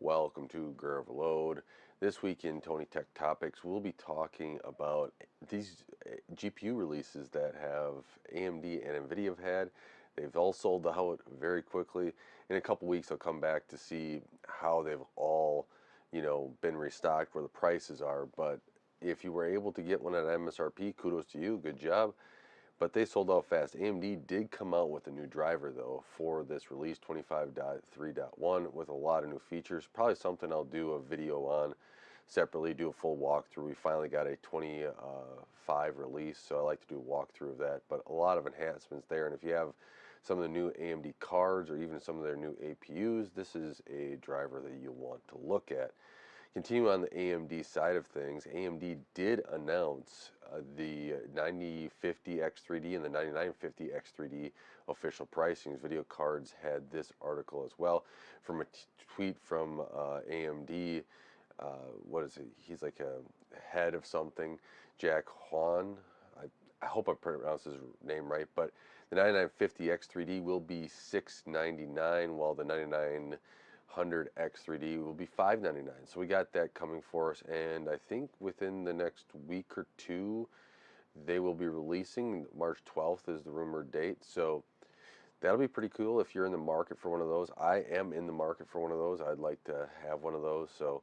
Welcome to Overload. This week in Tony Tech Topics, we'll be talking about these GPU releases that have AMD and Nvidia have had. They've all sold out very quickly. In a couple weeks, I'll come back to see how they've all, been restocked, where the prices are. But if you were able to get one at MSRP, kudos to you. Good job. But they sold out fast. AMD did come out with a new driver, though, for this release 25.3.1 with a lot of new features. Probably something I'll do a video on separately, do a full walkthrough. We finally got a 25 release, so I like to do a walkthrough of that. But a lot of enhancements there. And if you have some of the new AMD cards or even some of their new APUs, this is a driver that you'll want to look at. Continuing on the AMD side of things, AMD did announce the 9050 X3D and the 9950 X3D official pricings. Video cards had this article as well. From a tweet from AMD, what is it? He's like a head of something, Jack Huan. I hope I pronounced his name right, but the 9950 X3D will be $699, while the 9900 X3D will be $599. So we got that coming for us, and I think within the next week or two, they will be releasing. March 12th is the rumored date, so that'll be pretty cool if you're in the market for one of those. I am in the market for one of those. I'd like to have one of those, so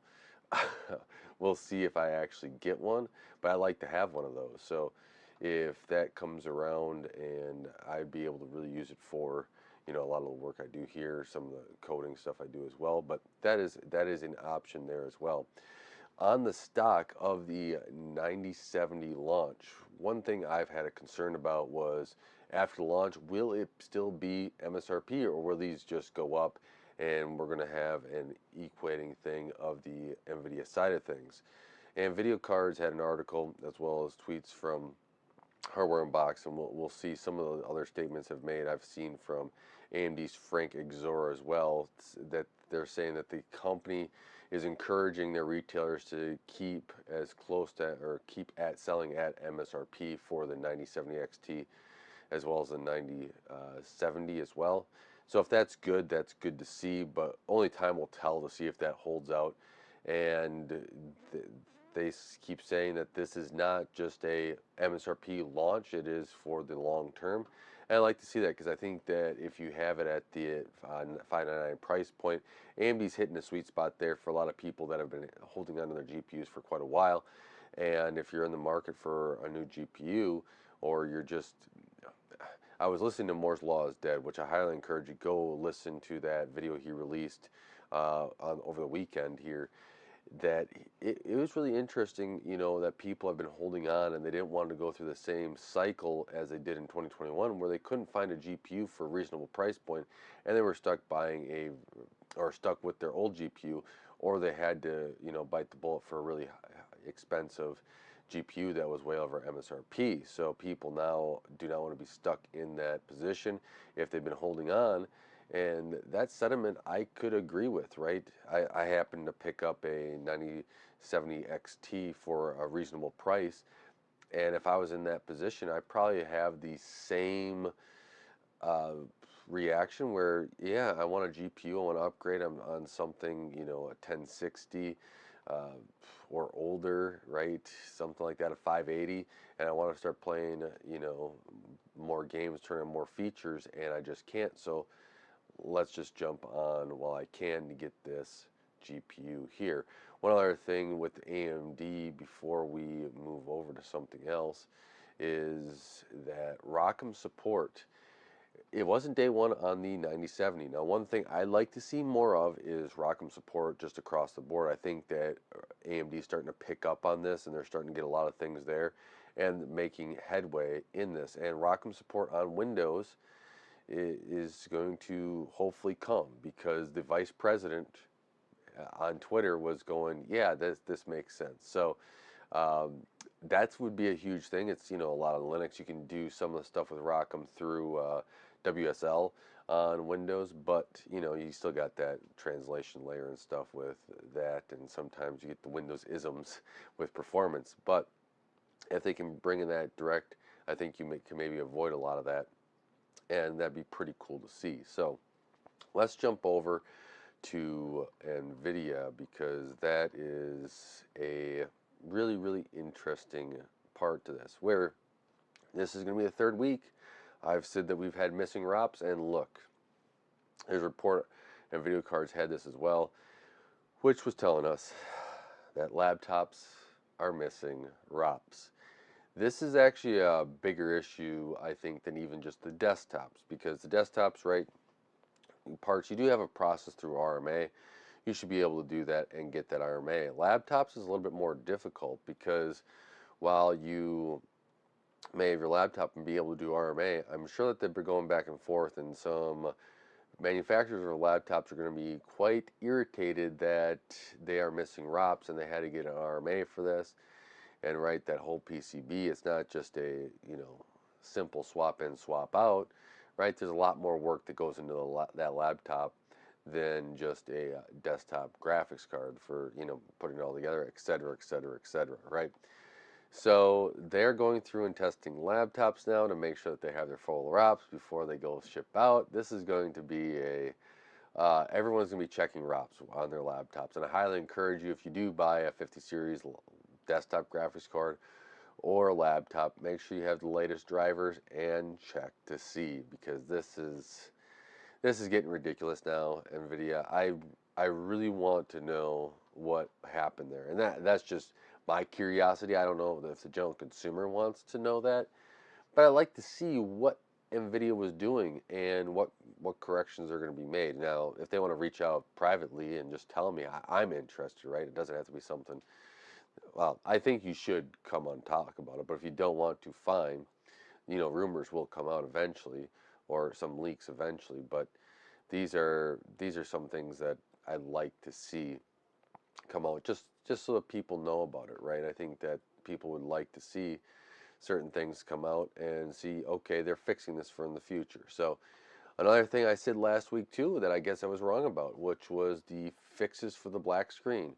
we'll see if I actually get one, but I like to have one of those. So if that comes around, and I'd be able to really use it for, a lot of the work I do here, some of the coding stuff I do as well, but that is an option there as well. On the stock of the 9070 launch, one thing I've had a concern about was, after the launch, will it still be MSRP, or will these just go up and we're going to have an equating thing of the Nvidia side of things? And Video Cards had an article as well as tweets from Hardware Unbox, and we'll see some of the other statements I've seen from AMD's Frank Exora as well, that they're saying that the company is encouraging their retailers to keep as close to, or keep at selling at MSRP for the 9070 XT as well as the 9070 as well. So if that's good to see, but only time will tell to see if that holds out. And they keep saying that this is not just a MSRP launch, it is for the long term. And I like to see that, because I think that if you have it at the $599 price point, AMD's hitting a sweet spot there for a lot of people that have been holding on to their GPUs for quite a while. And if you're in the market for a new GPU, or you're just, I was listening to Moore's Law is Dead, which I highly encourage you go listen to that video he released over the weekend here. That it was really interesting, that people have been holding on, and they didn't want to go through the same cycle as they did in 2021, where they couldn't find a GPU for a reasonable price point, and they were stuck stuck with their old GPU, or they had to, bite the bullet for a really expensive GPU that was way over MSRP. So people now do not want to be stuck in that position if they've been holding on. And that sentiment I could agree with, right? I happened to pick up a 9070 XT for a reasonable price, and if I was in that position, I probably have the same reaction where, yeah, I want a GPU, I want to upgrade. I'm on something, a 1060 or older, right? Something like that, a 580, and I want to start playing, more games, turn on more features, and I just can't. So let's just jump on while I can to get this GPU here. One other thing with AMD before we move over to something else is that RCom Support, it wasn't day one on the 9070. Now, one thing I'd like to see more of is RCom Support just across the board. I think that AMD is starting to pick up on this, and they're starting to get a lot of things there and making headway in this. And RCom Support on Windows is going to hopefully come, because the vice president on Twitter was going, yeah, this makes sense. So that would be a huge thing. It's, a lot of Linux. You can do some of the stuff with RCom through WSL on Windows, but you still got that translation layer and stuff with that, and sometimes you get the Windows isms with performance. But if they can bring in that direct, I think you can maybe avoid a lot of that, and that'd be pretty cool to see. So let's jump over to Nvidia, because that is a really, really interesting part to this, where this is going to be the third week I've said that we've had missing ROPs, and look, there's a report, and video cards had this as well, which was telling us that laptops are missing ROPs. This is actually a bigger issue, I think, than even just the desktops, because the desktops, right, parts, you do have a process through RMA. You should be able to do that and get that RMA. Laptops is a little bit more difficult, because while you may have your laptop and be able to do RMA, I'm sure that they've been going back and forth, and some manufacturers of laptops are going to be quite irritated that they are missing ROPs and they had to get an RMA for this and write that whole PCB. It's not just a, simple swap in, swap out, right? There's a lot more work that goes into that laptop than just a desktop graphics card for, putting it all together, et cetera, et cetera, et cetera, right? So they're going through and testing laptops now to make sure that they have their full ROPs before they go ship out. This is going to be everyone's going to be checking ROPs on their laptops. And I highly encourage you, if you do buy a 50 series desktop graphics card or a laptop, make sure you have the latest drivers and check to see, because this is getting ridiculous now, Nvidia. I really want to know what happened there, and that's just my curiosity. I don't know if the general consumer wants to know that, but I'd like to see what Nvidia was doing and what corrections are going to be made. Now, if they want to reach out privately and just tell me, I'm interested, right? It doesn't have to be something. Well, I think you should come on talk about it, but if you don't want to, fine. Rumors will come out eventually, or some leaks eventually, but these are some things that I'd like to see come out, just so that people know about it, right? I think that people would like to see certain things come out and see, okay, they're fixing this for in the future. So another thing I said last week too that I guess I was wrong about, which was the fixes for the black screen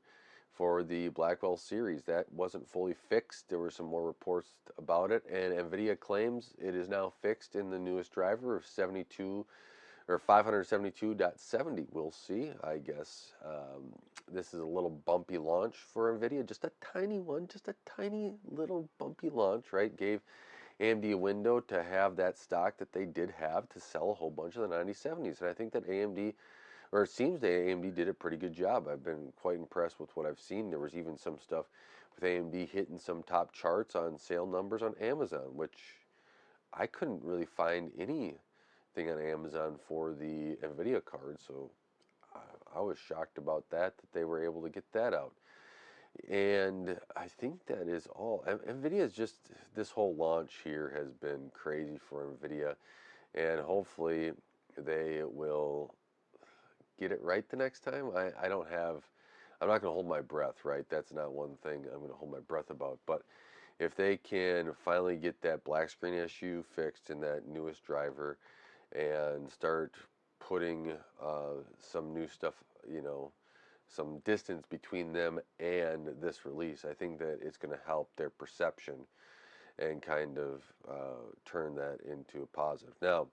for the Blackwell series. That wasn't fully fixed. There were some more reports about it, and Nvidia claims it is now fixed in the newest driver of 72 or 572.70. We'll see, I guess. This is a little bumpy launch for Nvidia, just a tiny one, just a tiny little bumpy launch, right? Gave AMD a window to have that stock that they did have to sell a whole bunch of the 9070s, and I think that AMD, or it seems that AMD did a pretty good job. I've been quite impressed with what I've seen. There was even some stuff with AMD hitting some top charts on sale numbers on Amazon, which I couldn't really find anything on Amazon for the Nvidia card, so I was shocked about that they were able to get that out. And I think that is all. Nvidia is just, this whole launch here has been crazy for Nvidia, and hopefully they will get it right the next time. I'm not going to hold my breath, right? That's not one thing I'm going to hold my breath about. But if they can finally get that black screen issue fixed in that newest driver and start putting some new stuff, some distance between them and this release, I think that it's going to help their perception and kind of turn that into a positive. Now,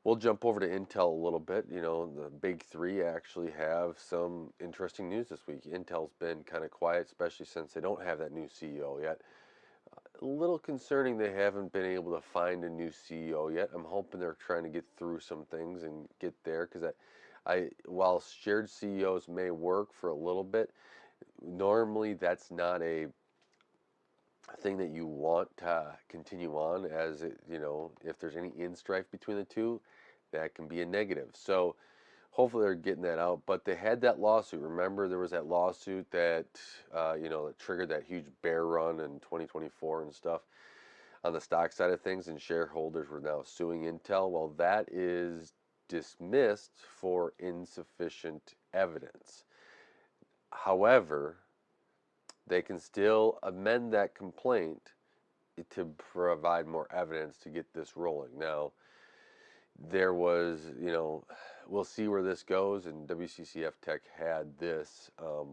we'll jump over to Intel a little bit. The big three actually have some interesting news this week. Intel's been kind of quiet, especially since they don't have that new CEO yet. A little concerning they haven't been able to find a new CEO yet. I'm hoping they're trying to get through some things and get there, because while shared CEOs may work for a little bit, normally that's not a thing that you want to continue on, as if there's any strife between the two, that can be a negative. So hopefully they're getting that out. But they had that lawsuit. Remember, there was that lawsuit that that triggered that huge bear run in 2024 and stuff on the stock side of things, and shareholders were now suing Intel. Well, that is dismissed for insufficient evidence. However, they can still amend that complaint to provide more evidence to get this rolling. Now, there was, we'll see where this goes, and WCCF Tech had this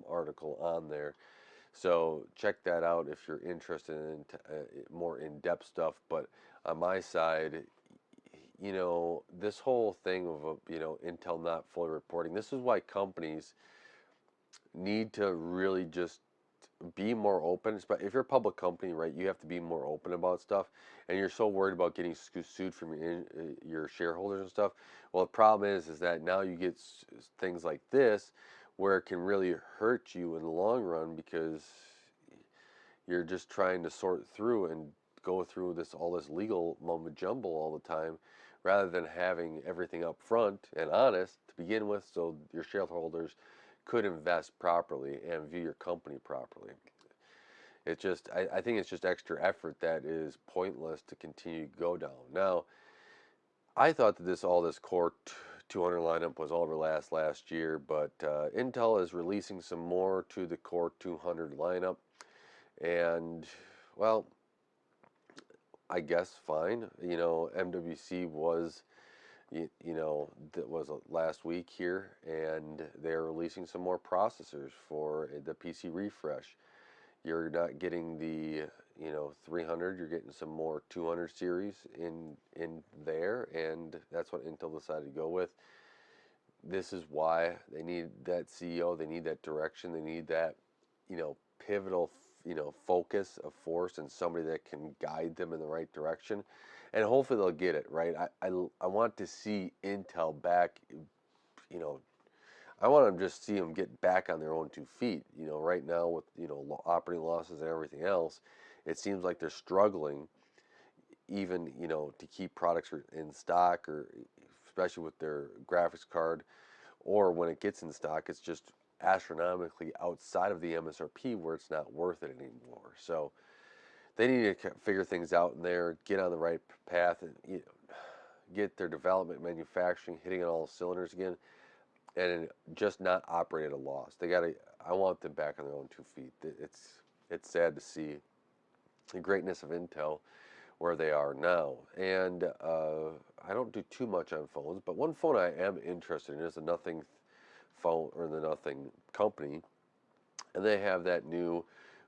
article on there. So check that out if you're interested in more in-depth stuff. But on my side, this whole thing of, Intel not fully reporting, this is why companies need to really just be more open. But if you're a public company, right, you have to be more open about stuff, and you're so worried about getting sued from your shareholders and stuff. Well, the problem is that now you get things like this, where it can really hurt you in the long run because you're just trying to sort through and go through all this legal mumbo jumbo all the time, rather than having everything up front and honest to begin with, so your shareholders could invest properly and view your company properly. I think it's just extra effort that is pointless to continue to go down. Now, I thought that all this Core 200 lineup was all over last year, but Intel is releasing some more to the Core 200 lineup, and well, I guess fine. MWC was, that was last week here, and they're releasing some more processors for the PC refresh. You're not getting the 300, you're getting some more 200 series in there, and that's what Intel decided to go with. This is why they need that CEO, they need that direction, they need that pivotal focus of force, and somebody that can guide them in the right direction, and hopefully they'll get it right. I want to see Intel back. I want to just see them get back on their own 2 feet. Right now with operating losses and everything else, it seems like they're struggling even to keep products in stock, or especially with their graphics card, or when it gets in stock, it's just astronomically outside of the MSRP where it's not worth it anymore. So they need to figure things out in there, get on the right path, and get their development, manufacturing hitting on all cylinders again, and just not operate at a loss. I want them back on their own 2 feet. It's sad to see the greatness of Intel where they are now. And I don't do too much on phones, but one phone I am interested in is the Nothing phone, or the Nothing company, and they have that new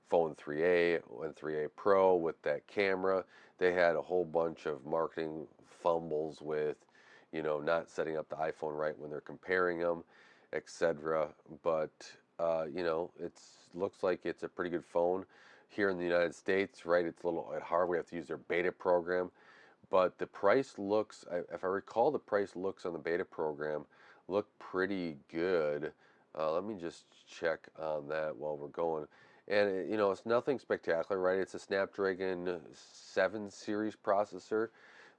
phone 3A and 3A Pro with that camera. They had a whole bunch of marketing fumbles with not setting up the iPhone right when they're comparing them, etc. But it looks like it's a pretty good phone here in the United States, right? It's a little hard. We have to use their beta program, but the price looks, if I recall, the price looks on the beta program look pretty good. Let me just check on that while we're going. And it's nothing spectacular, right? It's a Snapdragon 7 series processor,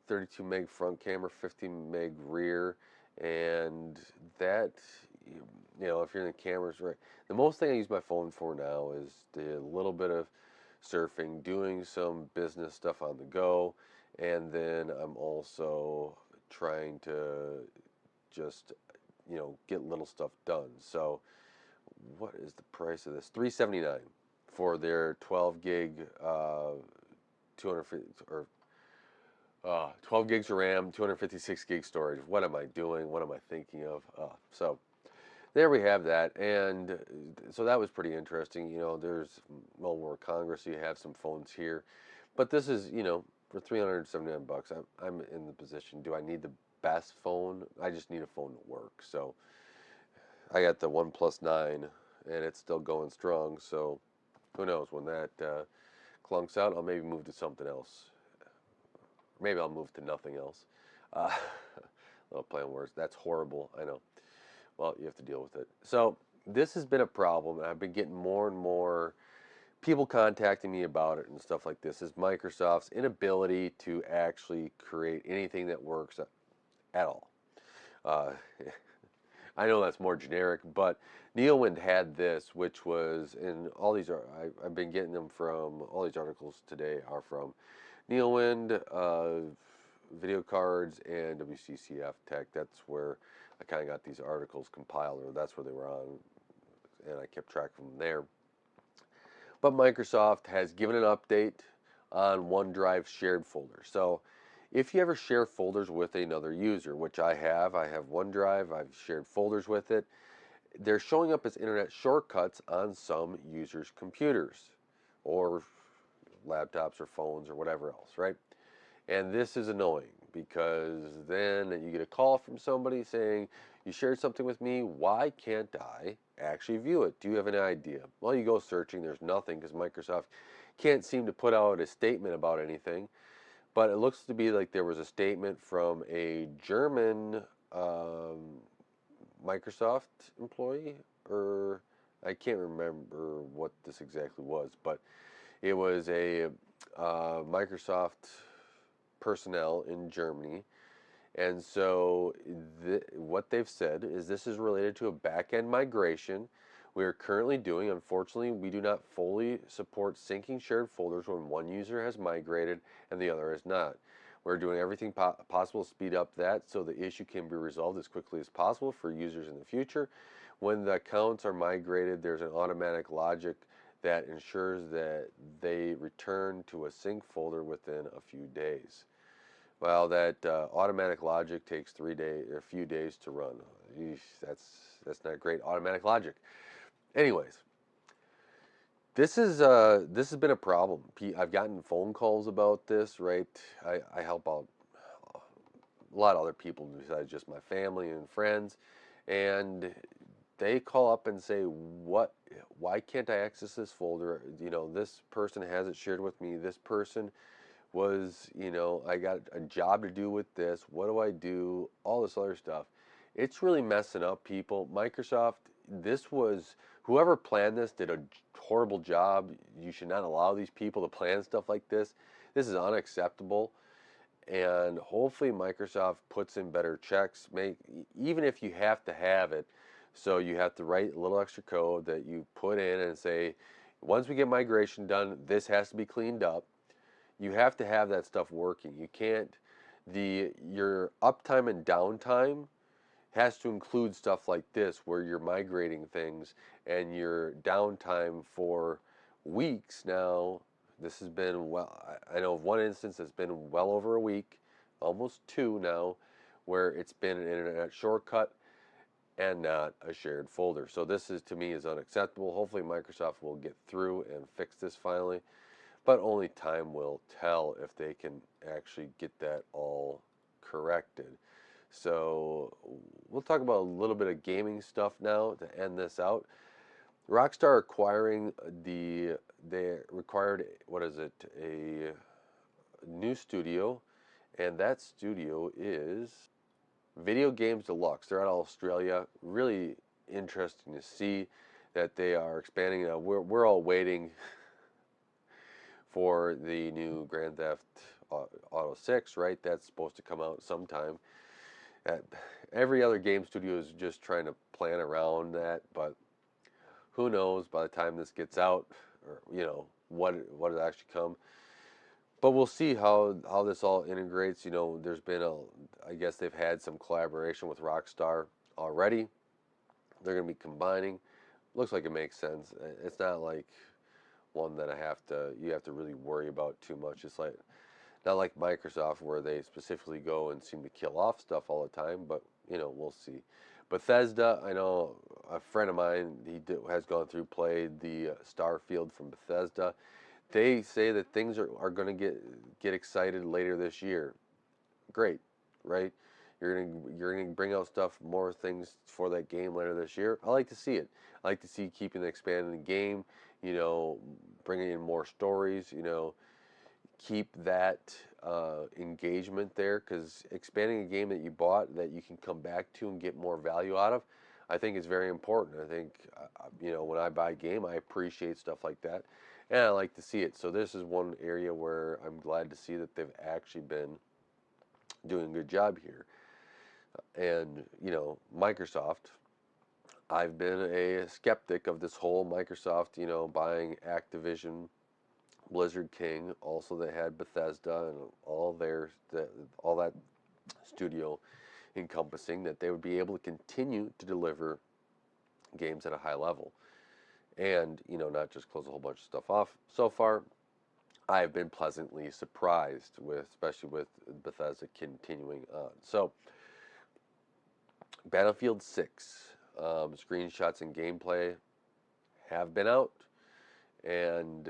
32 meg front camera, 50 meg rear, and that, if you're in the cameras, right? The most thing I use my phone for now is the little bit of surfing, doing some business stuff on the go, and then I'm also trying to just get little stuff done. So what is the price of this? $379 for their 12 gig 250 or 12 gigs of RAM, 256 gig storage. What am I doing? What am I thinking of? So there we have that, and so that was pretty interesting. There's World Congress, so you have some phones here, but this is for $379. I'm in the position. Do I need the best phone? I just need a phone to work. So I got the OnePlus 9, and it's still going strong. So who knows, when that clunks out, I'll maybe move to something else. Maybe I'll move to nothing else. Little play on words. That's horrible, I know. Well, you have to deal with it. So this has been a problem, and I've been getting more and more people contacting me about it and stuff like this, is Microsoft's inability to actually create anything that works at all. I know that's more generic, but Neowind had this, which was in all these. I've been getting them from all these articles today are from Neowind, video cards, and WCCF Tech. That's where I kind of got these articles compiled, or that's where they were on, and I kept track of them there. But Microsoft has given an update on OneDrive shared folders. So if you ever share folders with another user, which I have OneDrive, I've shared folders with it, they're showing up as internet shortcuts on some users' computers or laptops or phones or whatever else, right? And this is annoying because then you get a call from somebody saying, you shared something with me, why can't I actually view it? Do you have any idea? Well, you go searching, there's nothing because Microsoft can't seem to put out a statement about anything. But it looks to be like there was a statement from a German Microsoft employee, or I can't remember what this exactly was, but it was a Microsoft personnel in Germany. And so what they've said is this is related to a back-end migration we are currently doing. Unfortunately, we do not fully support syncing shared folders when one user has migrated and the other has not. We're doing everything possible to speed up that so the issue can be resolved as quickly as possible for users in the future. When the accounts are migrated, there's an automatic logic that ensures that they return to a sync folder within a few days. Well, that automatic logic takes a few days to run. Eesh, that's not great automatic logic. Anyways, this has been a problem. I've gotten phone calls about this. Right, I help out a lot of other people besides just my family and friends, and they call up and say, "What? Why can't I access this folder? You know, this person has it shared with me. This person was, I got a job to do with this. What do I do? All this other stuff." It's really messing up people. Microsoft, whoever planned this did a horrible job. You should not allow these people to plan stuff like this. This is unacceptable. And hopefully Microsoft puts in better checks. Even if you have to have it, so you have to write a little extra code that you put in and say, once we get migration done, this has to be cleaned up. You have to have that stuff working. You can't, your uptime and downtime has to include stuff like this where you're migrating things and your downtime for weeks now. This has been, I know of one instance that's been well over a week, almost two now, where it's been an internet shortcut and not a shared folder. So this is, to me, is unacceptable. Hopefully Microsoft will get through and fix this finally, but only time will tell if they can actually get that all corrected. So we'll talk about a little bit of gaming stuff now to end this out. Rockstar acquiring they required, what is it, a new studio, and that studio is Video Games Deluxe. They're out of Australia. Really interesting to see that they are expanding. We're all waiting for the new Grand Theft Auto 6, right? That's supposed to come out sometime. Every other game studio is just trying to plan around that, but who knows by the time this gets out, or what it actually come. But we'll see how this all integrates. There's been I guess they've had some collaboration with Rockstar already. They're going to be combining. Looks like it makes sense. It's not like one that you have to really worry about too much. It's like not like Microsoft where they specifically go and seem to kill off stuff all the time, but we'll see. Bethesda, I know a friend of mine, has gone through, played the Starfield from Bethesda. They say that things are going to get excited later this year. Great, right? You're gonna bring out more things for that game later this year. I like to see it. I like to see keeping expanding the game. Bringing in more stories. Keep that engagement there, because expanding a game that you bought that you can come back to and get more value out of, I think is very important. I think when I buy a game, I appreciate stuff like that, and I like to see it. So this is one area where I'm glad to see that they've actually been doing a good job here. And Microsoft, I've been a skeptic of this whole Microsoft, buying Activision, Blizzard King. Also, they had Bethesda and all that studio encompassing, that they would be able to continue to deliver games at a high level, and not just close a whole bunch of stuff off. So far, I've been pleasantly surprised especially with Bethesda continuing on. So, Battlefield 6 screenshots and gameplay have been out, and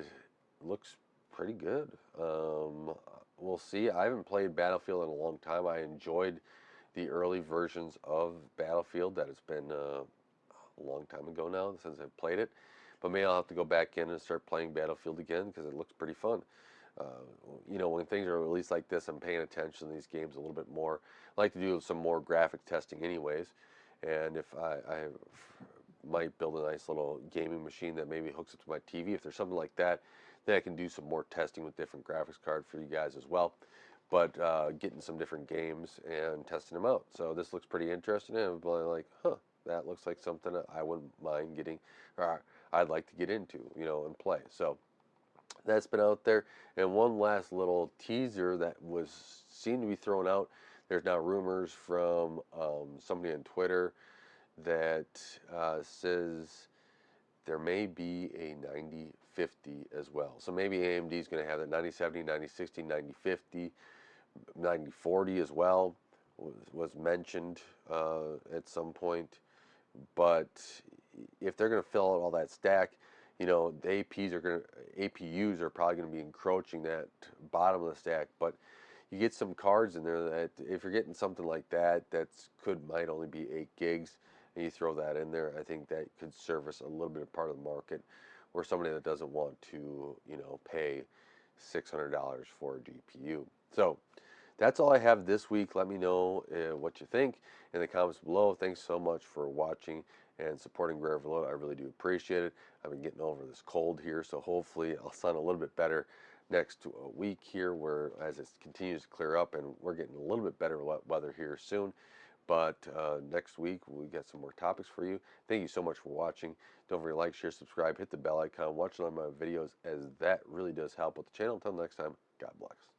looks pretty good. we'll see. I haven't played Battlefield in a long time. I enjoyed the early versions of Battlefield. That has been a long time ago now since I've played it. But maybe I'll have to go back in and start playing Battlefield again because it looks pretty fun. Uh, when things are released like this, I'm paying attention to these games a little bit more. I like to do some more graphic testing anyways. And if I might build a nice little gaming machine that maybe hooks up to my TV, if there's something like that, then I can do some more testing with different graphics cards for you guys as well. But getting some different games and testing them out. So this looks pretty interesting. And I'm like, huh, that looks like something that I wouldn't mind getting, or I'd like to get into, and play. So that's been out there. And one last little teaser that was seemed to be thrown out. There's now rumors from somebody on Twitter that says there may be a 9050 as well. So maybe AMD is going to have that 9070, 9060, 9050, 9040 as well. Was mentioned at some point. But if they're going to fill out all that stack, the APUs are probably going to be encroaching that bottom of the stack. But you get some cards in there that if you're getting something like that, might only be 8 gigs, and you throw that in there, I think that could service a little bit of part of the market, or somebody that doesn't want to, pay $600 for a GPU. So that's all I have this week. Let me know what you think in the comments below. Thanks so much for watching and supporting Rare Overload. I really do appreciate it. I've been getting over this cold here, so hopefully I'll sound a little bit better next week here, where as it continues to clear up, and we're getting a little bit better weather here soon. But next week we got some more topics for you. Thank you so much for watching. Don't forget to like, share, subscribe, hit the bell icon, watch all my videos, as that really does help with the channel. Until next time, God bless.